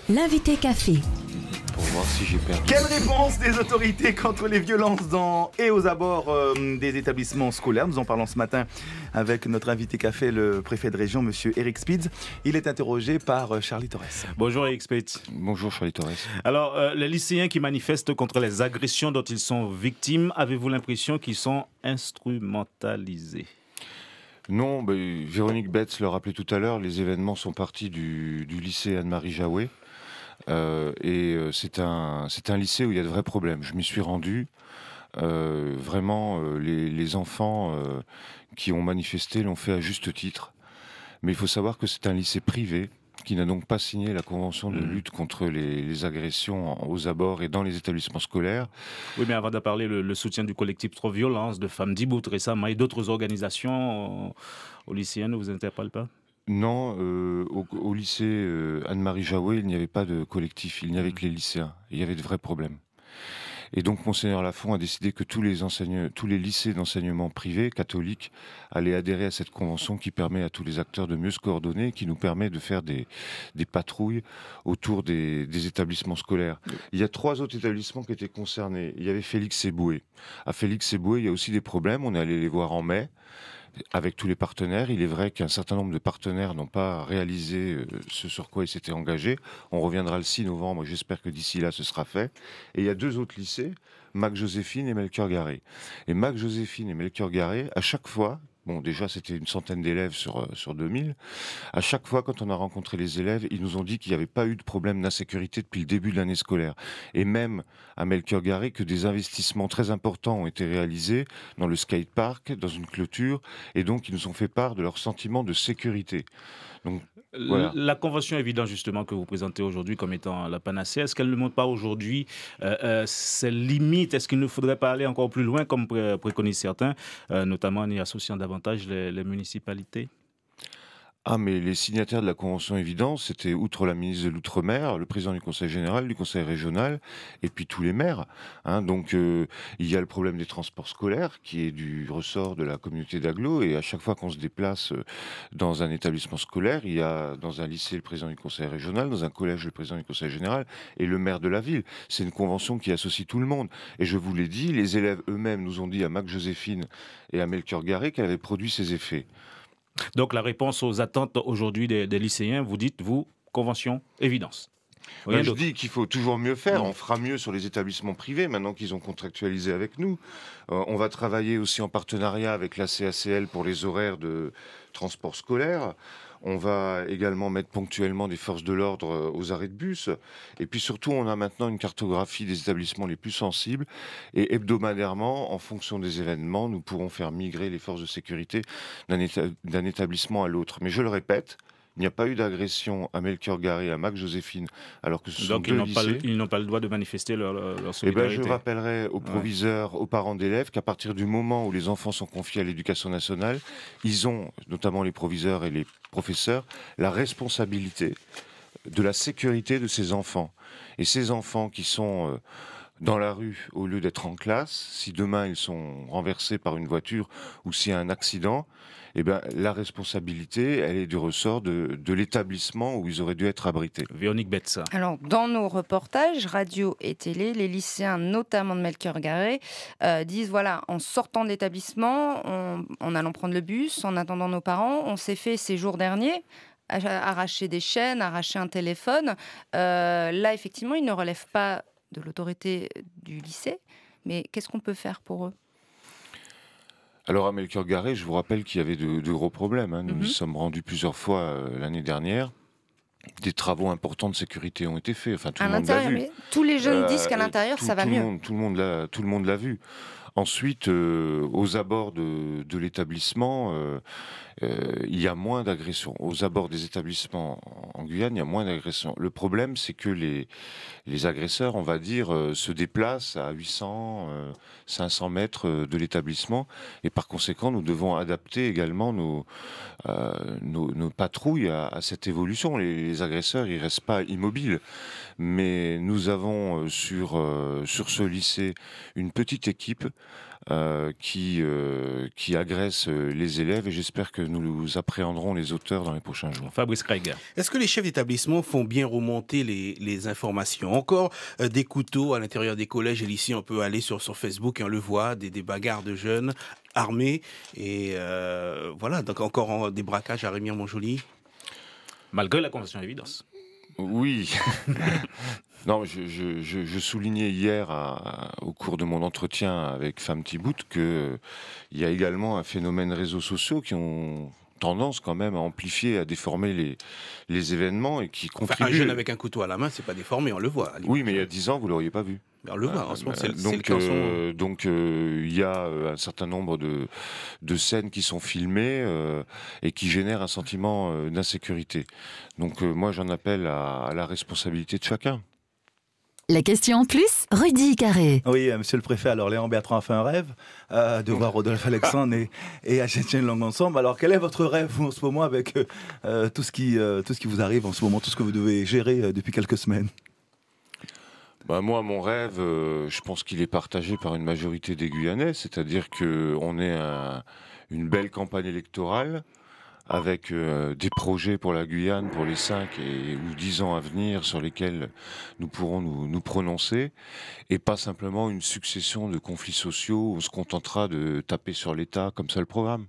L'invité café. Pour voir si j'ai perdu. Quelle réponse des autorités contre les violences dans et aux abords des établissements scolaires? Nous en parlons ce matin avec notre invité café, le préfet de région, monsieur Eric Spitz. Il est interrogé par Charlie Torres. Bonjour Eric Spitz. Bonjour Charlie Torres. Alors, les lycéens qui manifestent contre les agressions dont ils sont victimes, avez-vous l'impression qu'ils sont instrumentalisés? Non, Véronique Betts le rappelait tout à l'heure, les événements sont partis du lycée Anne-Marie Jaoué. C'est un lycée où il y a de vrais problèmes. Je m'y suis rendu. Les enfants qui ont manifesté l'ont fait à juste titre. Mais il faut savoir que c'est un lycée privé qui n'a donc pas signé la convention de lutte contre les agressions aux abords et dans les établissements scolaires. Oui, mais avant de parler, le soutien du collectif Trop Violence, de Femmes d'Ibout récemment et d'autres organisations aux lycéens ne vous interpellent pas? Non, au lycée Anne-Marie Jaoué, il n'y avait pas de collectif, il n'y avait que les lycéens. Il y avait de vrais problèmes. Et donc, Monseigneur Lafont a décidé que tous les lycées d'enseignement privé catholiques allaient adhérer à cette convention qui permet à tous les acteurs de mieux se coordonner, qui nous permet de faire des patrouilles autour des établissements scolaires. Il y a 3 autres établissements qui étaient concernés. Il y avait Félix Éboué. À Félix Éboué, il y a aussi des problèmes. On est allé les voir en mai avec tous les partenaires. Il est vrai qu'un certain nombre de partenaires n'ont pas réalisé ce sur quoi ils s'étaient engagés. On reviendra le 6 novembre, j'espère que d'ici là ce sera fait. Et il y a 2 autres lycées, Mac-Joséphine et Melchior-Garré. Et Mac-Joséphine et Melchior-Garré, à chaque fois, bon déjà c'était une centaine d'élèves sur 2000, à chaque fois quand on a rencontré les élèves, ils nous ont dit qu'il n'y avait pas eu de problème d'insécurité depuis le début de l'année scolaire. Et même à Melchior-Garré que des investissements très importants ont été réalisés dans le skatepark, dans une clôture, et donc ils nous ont fait part de leur sentiment de sécurité. Donc, voilà. La convention évidente justement que vous présentez aujourd'hui comme étant la panacée, est-ce qu'elle ne montre pas aujourd'hui ses limites? Est-ce qu'il ne faudrait pas aller encore plus loin comme préconisent certains, notamment en y associant davantage les municipalités? Ah, mais les signataires de la Convention évidente, c'était outre la ministre de l'Outre-mer, le président du Conseil général, du Conseil régional, et puis tous les maires. Donc, il y a le problème des transports scolaires, qui est du ressort de la communauté d'agglo, et à chaque fois qu'on se déplace dans un établissement scolaire, il y a dans un lycée le président du Conseil régional, dans un collège le président du Conseil général, et le maire de la ville. C'est une convention qui associe tout le monde. Et je vous l'ai dit, les élèves eux-mêmes nous ont dit à Mac-Joséphine et à Melchior-Garré qu'elle avait produit ses effets. Donc la réponse aux attentes aujourd'hui des lycéens, vous dites, vous, convention, évidence. Je dis qu'il faut toujours mieux faire. On fera mieux sur les établissements privés, maintenant qu'ils ont contractualisé avec nous. On va travailler aussi en partenariat avec la CACL pour les horaires de transport scolaire. On va également mettre ponctuellement des forces de l'ordre aux arrêts de bus. Et puis surtout, on a maintenant une cartographie des établissements les plus sensibles. Et hebdomadairement, en fonction des événements, nous pourrons faire migrer les forces de sécurité d'un établissement à l'autre. Mais je le répète, il n'y a pas eu d'agression à Melchior-Garré, à Mac-Joséphine, alors que ce sont deux lycées. Ils n'ont pas le droit de manifester leur solidarité. Je rappellerai aux proviseurs, aux parents d'élèves, qu'à partir du moment où les enfants sont confiés à l'éducation nationale, ils ont, notamment les proviseurs et les professeurs, la responsabilité de la sécurité de ces enfants. Et ces enfants qui sont dans la rue, au lieu d'être en classe, si demain ils sont renversés par une voiture ou s'il y a un accident, la responsabilité, elle est du ressort de l'établissement où ils auraient dû être abrités. Véronique Betts. Alors, dans nos reportages, radio et télé, les lycéens, notamment de Melchior-Garré, disent, voilà, en sortant de l'établissement, en allant prendre le bus, en attendant nos parents, on s'est fait ces jours derniers arracher des chaînes, arracher un téléphone. Là, effectivement, ils ne relèvent pas de l'autorité du lycée, mais qu'est-ce qu'on peut faire pour eux? Alors à Melchior-Garré, je vous rappelle qu'il y avait de gros problèmes. Nous nous sommes rendus plusieurs fois l'année dernière. Des travaux importants de sécurité ont été faits. Enfin, tout le monde l'a vu. Tous les jeunes disent qu'à l'intérieur, ça va mieux. Tout le monde l'a vu. Ensuite, aux abords de l'établissement, il y a moins d'agressions. Aux abords des établissements en Guyane, il y a moins d'agressions. Le problème, c'est que les agresseurs, on va dire, se déplacent à 800, 500 mètres de l'établissement. Et par conséquent, nous devons adapter également nos patrouilles à cette évolution. Les agresseurs, ils restent pas immobiles. Mais nous avons sur ce lycée une petite équipe qui agressent les élèves, et j'espère que nous appréhenderons les auteurs dans les prochains jours. Fabrice Craig. Est-ce que les chefs d'établissement font bien remonter les informations? Encore des couteaux à l'intérieur des collèges et lycées, on peut aller sur Facebook et on le voit, des bagarres de jeunes armés, et voilà, donc encore des braquages à Remire-Montjoly. Malgré la Convention d'évidence. Oui. Non, je soulignais hier, au cours de mon entretien avec Femme Thibout, qu'il y a également un phénomène réseaux sociaux qui ont tendance quand même à amplifier, à déformer les événements, et qui contribuent... Enfin, un jeune avec un couteau à la main, c'est pas déformé, on le voit. Oui, mais il y a 10 ans, vous l'auriez pas vu. On le voit, en ce moment, c'est le cas. Donc, il y a un certain nombre de scènes qui sont filmées et qui génèrent un sentiment d'insécurité. Donc, moi, j'en appelle à la responsabilité de chacun. La question en plus, Rudy Carré. Oui, monsieur le préfet, alors Léon Bertrand a fait un rêve de voir Rodolphe Alexandre et Hachetchen Lang ensemble. Alors, quel est votre rêve, vous, en ce moment, avec tout ce qui vous arrive en ce moment, tout ce que vous devez gérer depuis quelques semaines? Moi, mon rêve, je pense qu'il est partagé par une majorité des Guyanais, c'est-à-dire qu'on ait une belle campagne électorale, avec des projets pour la Guyane pour les 5 ou 10 ans à venir sur lesquels nous pourrons nous prononcer, et pas simplement une succession de conflits sociaux où on se contentera de taper sur l'État comme seul programme.